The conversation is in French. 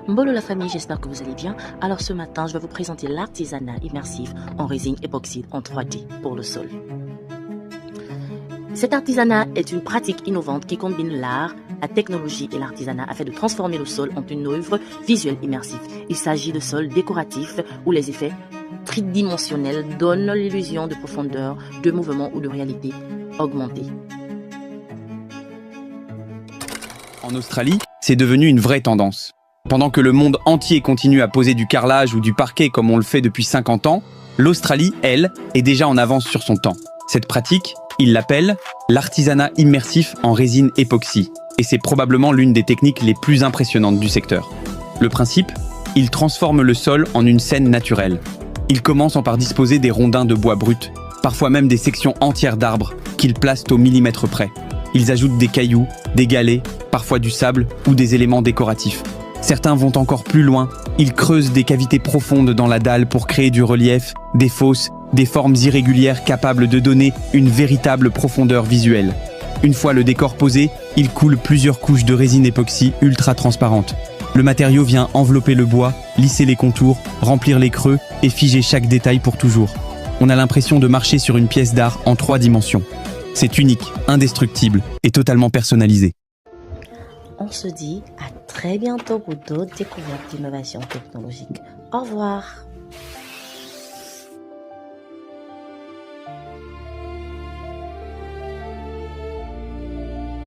Mbolo la famille, j'espère que vous allez bien. Alors ce matin, je vais vous présenter l'artisanat immersif en résine époxyde en 3D pour le sol. Cet artisanat est une pratique innovante qui combine l'art, la technologie et l'artisanat afin de transformer le sol en une œuvre visuelle immersive. Il s'agit de sols décoratifs où les effets tridimensionnels donnent l'illusion de profondeur, de mouvement ou de réalité augmentée. En Australie, c'est devenu une vraie tendance. Pendant que le monde entier continue à poser du carrelage ou du parquet comme on le fait depuis 50 ans, l'Australie, elle, est déjà en avance sur son temps. Cette pratique, ils l'appellent l'artisanat immersif en résine époxy. Et c'est probablement l'une des techniques les plus impressionnantes du secteur. Le principe, ils transforment le sol en une scène naturelle. Ils commencent par disposer des rondins de bois brut, parfois même des sections entières d'arbres qu'ils placent au millimètre près. Ils ajoutent des cailloux, des galets, parfois du sable ou des éléments décoratifs. Certains vont encore plus loin, ils creusent des cavités profondes dans la dalle pour créer du relief, des fosses, des formes irrégulières capables de donner une véritable profondeur visuelle. Une fois le décor posé, ils coulent plusieurs couches de résine époxy ultra transparente. Le matériau vient envelopper le bois, lisser les contours, remplir les creux et figer chaque détail pour toujours. On a l'impression de marcher sur une pièce d'art en 3 dimensions. C'est unique, indestructible et totalement personnalisé. On se dit à très bientôt pour d'autres découvertes d'innovation technologique. Au revoir.